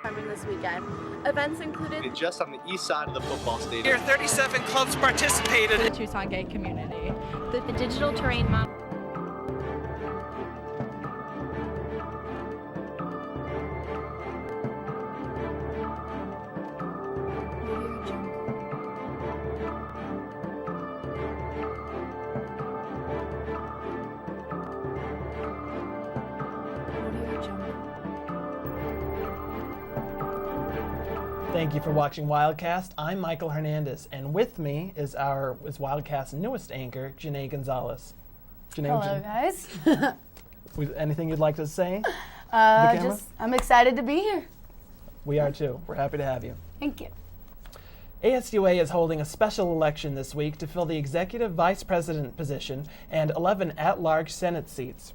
Coming this weekend. Events included just on the east side of the football stadium. Here, 37 clubs participated. The Tucson gay community. The digital terrain map. Thank you for watching Wildcast. I'm Michael Hernandez, and with me is Wildcast's newest anchor, Janae Gonzalez. Janae, Hello, guys. Anything you'd like to say? I'm excited to be here. We are too. We're happy to have you. Thank you. ASUA is holding a special election this week to fill the executive vice president position and 11 at-large Senate seats.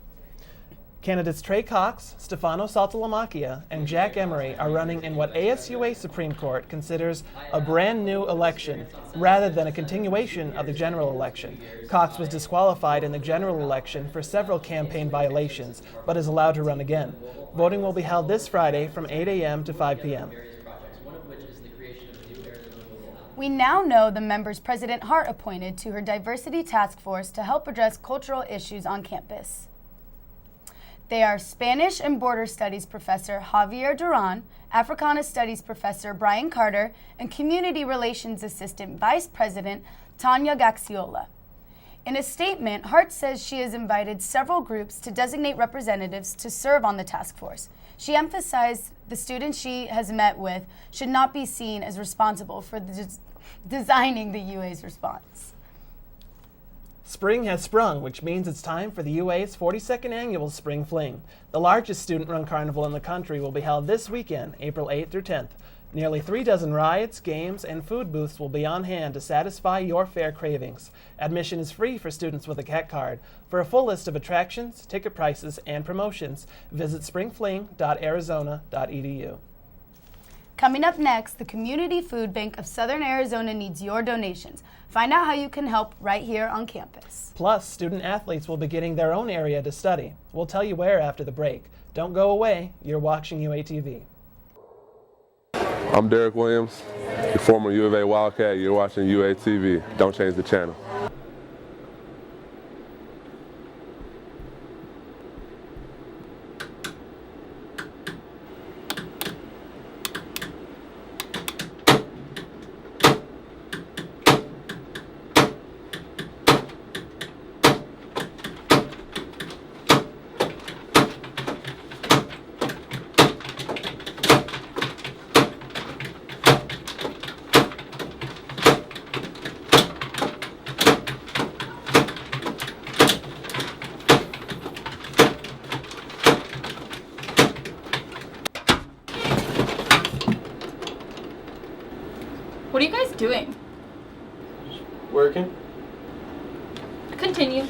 Candidates Trey Cox, Stefano Saltalamacchia, and Jack Emery are running in what ASUA Supreme Court considers a brand new election rather than a continuation of the general election. Cox was disqualified in the general election for several campaign violations, but is allowed to run again. Voting will be held this Friday from 8 a.m. to 5 p.m. We now know the members President Hart appointed to her diversity task force to help address cultural issues on campus. They are Spanish and Border Studies Professor Javier Duran, Africana Studies Professor Brian Carter, and Community Relations Assistant Vice President Tanya Gaxiola. In a statement, Hart says she has invited several groups to designate representatives to serve on the task force. She emphasized the students she has met with should not be seen as responsible for designing the UA's response. Spring has sprung, which means it's time for the UA's 42nd annual Spring Fling. The largest student-run carnival in the country will be held this weekend, April 8th through 10th. Nearly 3 dozen rides, games, and food booths will be on hand to satisfy your fair cravings. Admission is free for students with a CAT card. For a full list of attractions, ticket prices, and promotions, visit springfling.arizona.edu. Coming up next, the Community Food Bank of Southern Arizona needs your donations. Find out how you can help right here on campus. Plus, student athletes will be getting their own area to study. We'll tell you where after the break. Don't go away. You're watching UATV. I'm Derek Williams, the former U of A Wildcat. You're watching UATV. Don't change the channel. What are you guys doing? Working? Continue.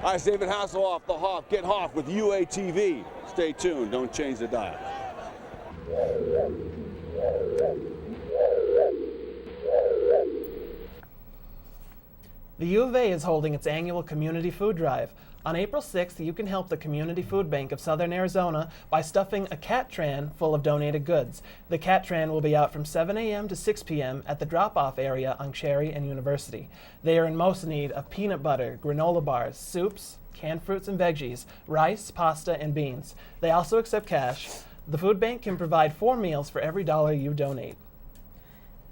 Hi, it's David Hasselhoff, the Hoff. Get Hoff with UATV. Stay tuned. Don't change the dial. The U of A is holding its annual Community Food Drive. On April 6th, you can help the Community Food Bank of Southern Arizona by stuffing a cat tran full of donated goods. The cat tran will be out from 7 a.m. to 6 p.m. at the drop-off area on Cherry and University. They are in most need of peanut butter, granola bars, soups, canned fruits and veggies, rice, pasta, and beans. They also accept cash. The food bank can provide 4 meals for every $1 you donate.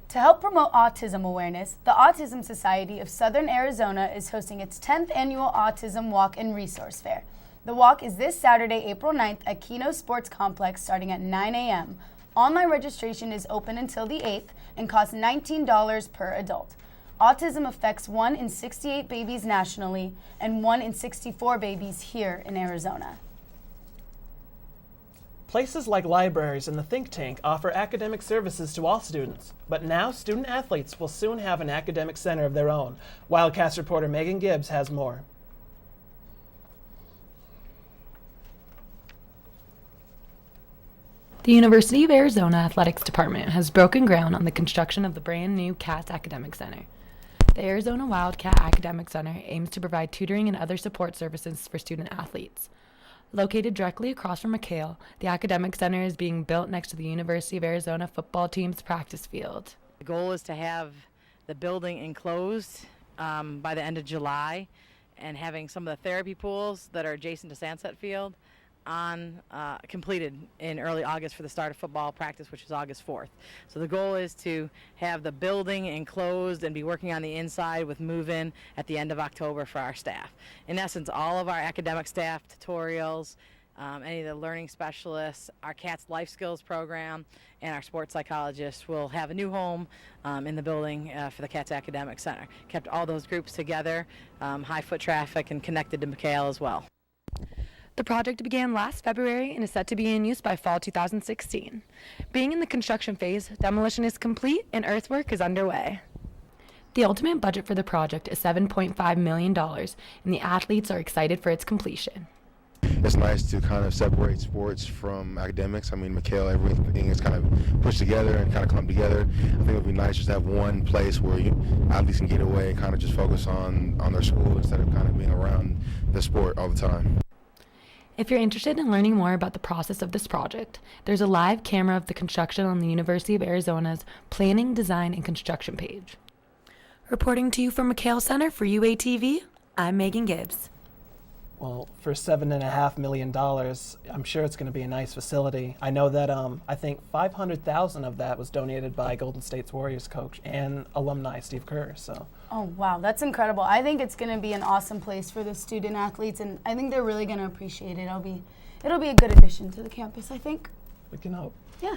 To help promote autism awareness, the Autism Society of Southern Arizona is hosting its 10th annual Autism Walk and Resource Fair. The walk is this Saturday, April 9th at Keno Sports Complex starting at 9 a.m. Online registration is open until the 8th and costs $19 per adult. Autism affects 1 in 68 babies nationally and 1 in 64 babies here in Arizona. Places like libraries and the think tank offer academic services to all students, but now student athletes will soon have an academic center of their own. Wildcast reporter Megan Gibbs has more. The University of Arizona Athletics Department has broken ground on the construction of the brand new CATS Academic Center. The Arizona Wildcat Academic Center aims to provide tutoring and other support services for student athletes. Located directly across from McHale, the Academic Center is being built next to the University of Arizona football team's practice field. The goal is to have the building enclosed by the end of July and having some of the therapy pools that are adjacent to Sunset Field completed in early August for the start of football practice, which is August 4th. So the goal is to have the building enclosed and be working on the inside with move-in at the end of October for our staff. In essence, all of our academic staff, tutorials, any of the learning specialists, our CATS Life Skills program, and our sports psychologists will have a new home in the building for the CATS Academic Center. Kept all those groups together, high foot traffic, and connected to McHale as well. The project began last February and is set to be in use by fall 2016. Being in the construction phase, demolition is complete and earthwork is underway. The ultimate budget for the project is $7.5 million, and the athletes are excited for its completion. It's nice to kind of separate sports from academics. I mean, McHale, everything is kind of pushed together and kind of come together. I think it would be nice just to have one place where athletes can get away and kind of just focus on their school instead of kind of being around the sport all the time. If you're interested in learning more about the process of this project, there's a live camera of the construction on the University of Arizona's Planning, Design, and Construction page. Reporting to you from McHale Center for UATV, I'm Megan Gibbs. Well, for $7.5 million, I'm sure it's going to be a nice facility. I know that I think $500,000 of that was donated by Golden State's Warriors coach and alumni Steve Kerr. So. Oh wow, that's incredible! I think it's going to be an awesome place for the student athletes, and I think they're really going to appreciate it. It'll be a good addition to the campus, I think. We can hope. Yeah.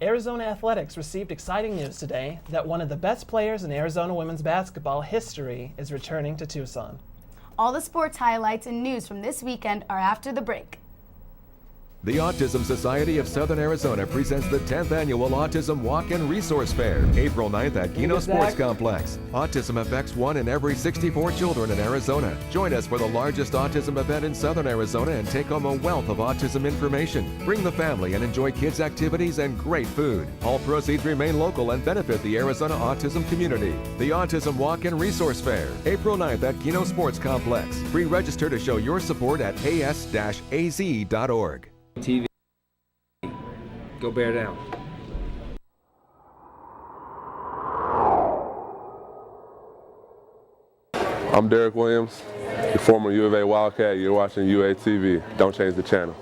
Arizona Athletics received exciting news today that one of the best players in Arizona women's basketball history is returning to Tucson. All the sports highlights and news from this weekend are after the break. The Autism Society of Southern Arizona presents the 10th Annual Autism Walk and Resource Fair, April 9th at Keno Sports Complex. Autism affects 1 in every 64 children in Arizona. Join us for the largest autism event in Southern Arizona and take home a wealth of autism information. Bring the family and enjoy kids' activities and great food. All proceeds remain local and benefit the Arizona autism community. The Autism Walk and Resource Fair, April 9th at Keno Sports Complex. Pre-register to show your support at as-az.org. TV. Go bear down. I'm Derek Williams, the former U of A Wildcat. You're watching UATV. Don't change the channel.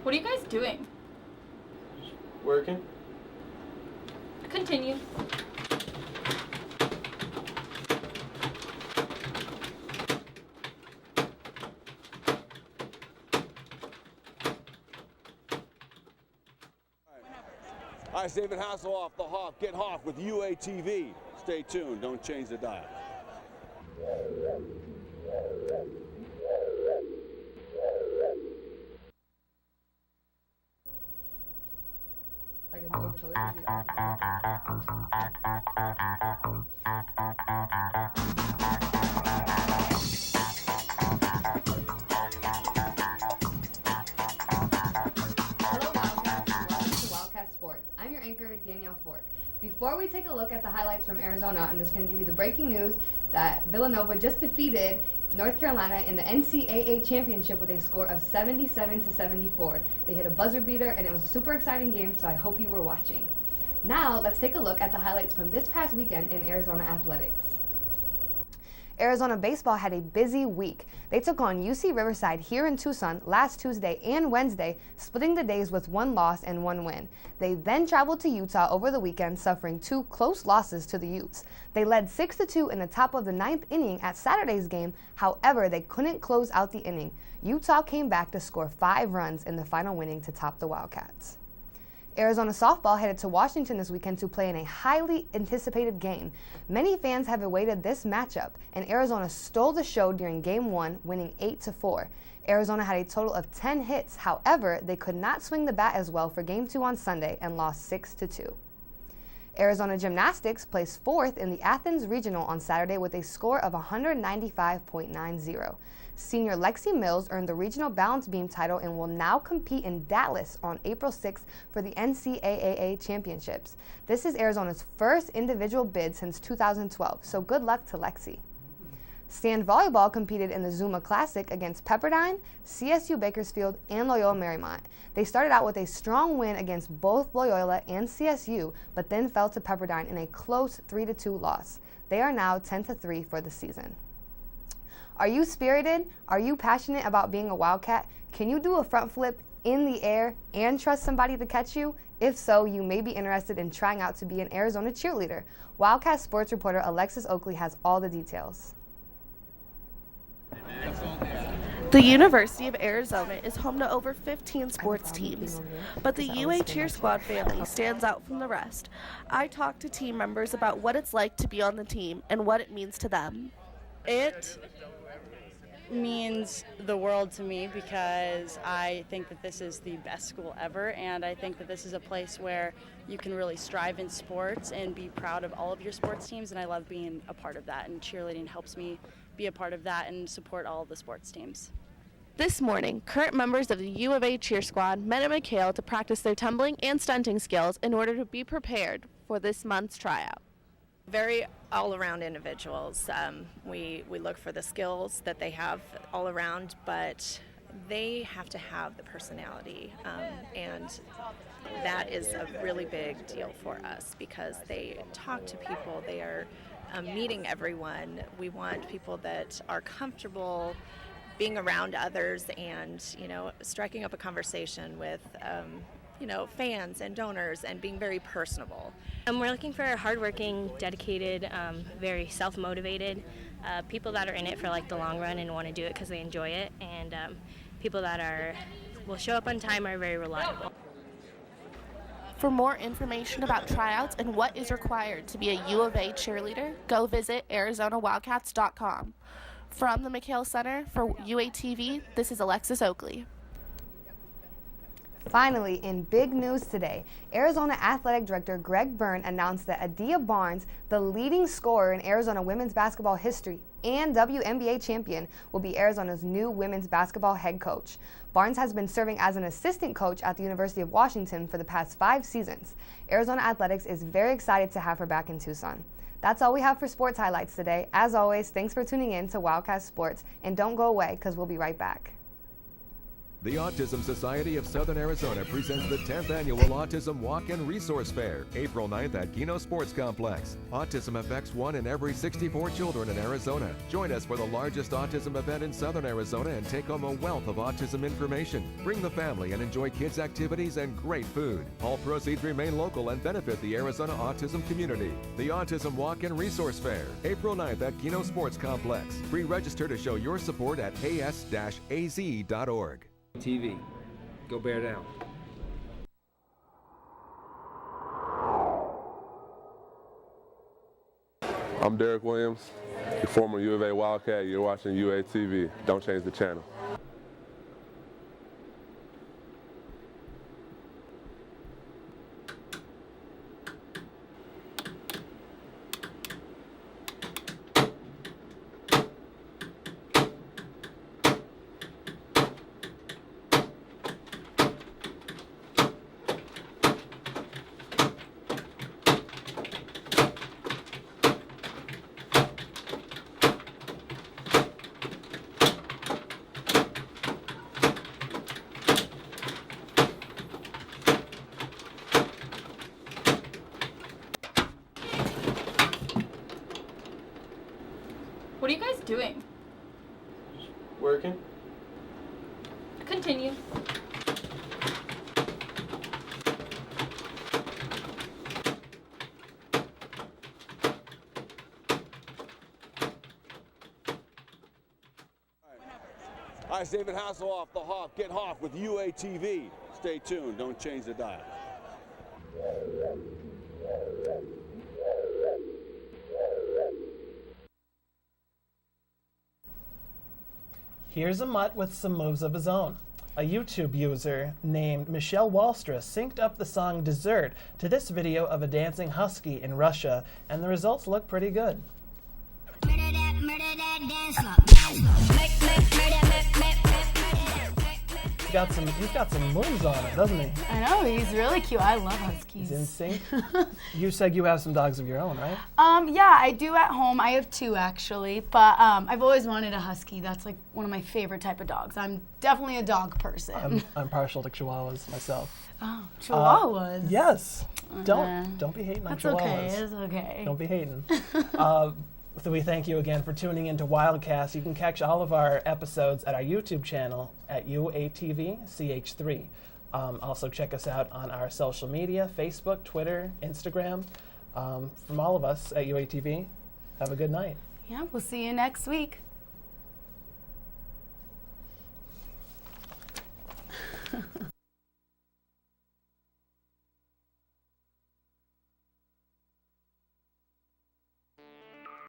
What are you guys doing? Working? Continue. Hi, it's David Hasselhoff, the Hawk. Get Hoff with UATV. Stay tuned. Don't change the dial. I'm your anchor, Danielle Fork. Before we take a look at the highlights from Arizona, I'm just going to give you the breaking news that Villanova just defeated North Carolina in the NCAA championship with a score of 77-74. They hit a buzzer beater, and it was a super exciting game, so I hope you were watching. Now, let's take a look at the highlights from this past weekend in Arizona athletics. Arizona baseball had a busy week. They took on UC Riverside here in Tucson last Tuesday and Wednesday, splitting the days with 1 loss and 1 win. They then traveled to Utah over the weekend, suffering 2 close losses to the Utes. They led 6-2 in the top of the 9th inning at Saturday's game. However, they couldn't close out the inning. Utah came back to score 5 runs in the final inning to top the Wildcats. Arizona softball headed to Washington this weekend to play in a highly anticipated game. Many fans have awaited this matchup, and Arizona stole the show during Game 1, winning 8-4. Arizona had a total of 10 hits. However, they could not swing the bat as well for Game 2 on Sunday and lost 6-2. Arizona Gymnastics placed 4th in the Athens Regional on Saturday with a score of 195.90. Senior Lexi Mills earned the regional balance beam title and will now compete in Dallas on April 6th for the NCAA championships. This is Arizona's first individual bid since 2012, so good luck to Lexi. Stand volleyball competed in the Zuma Classic against Pepperdine, CSU Bakersfield, and Loyola Marymount. They started out with a strong win against both Loyola and CSU, but then fell to Pepperdine in a close 3-2 loss. They are now 10-3 for the season. Are you spirited? Are you passionate about being a Wildcat? Can you do a front flip in the air and trust somebody to catch you? If so, you may be interested in trying out to be an Arizona cheerleader. Wildcat sports reporter Alexis Oakley has all the details. The University of Arizona is home to over 15 sports teams, but the UA Cheer Squad family stands out from the rest. I talked to team members about what it's like to be on the team and what it means to them. It means the world to me because I think that this is the best school ever, and I think that this is a place where you can really strive in sports and be proud of all of your sports teams, and I love being a part of that, and cheerleading helps me be a part of that and support all of the sports teams. This morning, current members of the U of A Cheer Squad met at McHale to practice their tumbling and stunting skills in order to be prepared for this month's tryout. Very all-around individuals. We look for the skills that they have all around, but they have to have the personality, and that is a really big deal for us because they talk to people, they are meeting everyone. We want people that are comfortable being around others and, striking up a conversation with fans and donors and being very personable. We're looking for hardworking, dedicated, very self-motivated people that are in it for the long run and want to do it because they enjoy it, and people that will show up on time, are very reliable. For more information about tryouts and what is required to be a U of A cheerleader, go visit ArizonaWildcats.com. From the McHale Center for UATV, this is Alexis Oakley. Finally, in big news today, Arizona Athletic Director Greg Byrne announced that Adia Barnes, the leading scorer in Arizona women's basketball history and WNBA champion, will be Arizona's new women's basketball head coach. Barnes has been serving as an assistant coach at the University of Washington for the past 5 seasons. Arizona Athletics is very excited to have her back in Tucson. That's all we have for sports highlights today. As always, thanks for tuning in to Wildcast Sports, and don't go away because we'll be right back. The Autism Society of Southern Arizona presents the 10th Annual Autism Walk and Resource Fair, April 9th at Keno Sports Complex. Autism affects 1 in every 64 children in Arizona. Join us for the largest autism event in Southern Arizona and take home a wealth of autism information. Bring the family and enjoy kids' activities and great food. All proceeds remain local and benefit the Arizona autism community. The Autism Walk and Resource Fair, April 9th at Keno Sports Complex. Pre-register to show your support at as-az.org. TV. Go bear down. I'm Derek Williams, your former U of A Wildcat. You're watching UATV. Don't change the channel. What are you guys doing? Working. Continue. Hi, it's David Hasselhoff, the Hoff. Get Hoff with UATV. Stay tuned. Don't change the dial. Here's a mutt with some moves of his own. A YouTube user named Michelle Walstra synced up the song Dessert to this video of a dancing husky in Russia, and the results look pretty good. He's got some moves on it, doesn't he? I know, he's really cute. I love huskies. He's in sync. You said you have some dogs of your own, right? Yeah, I do at home. I have 2 actually, but I've always wanted a husky. That's like one of my favorite type of dogs. I'm definitely a dog person. I'm partial to chihuahuas myself. Oh, chihuahuas? Yes. Don't be hating on That's chihuahuas. okay, it's okay. Don't be hating. So we thank you again for tuning into Wildcast. You can catch all of our episodes at our YouTube channel at UATVCH3. Also check us out on our social media, Facebook, Twitter, Instagram. From all of us at UATV, have a good night. Yeah, we'll see you next week.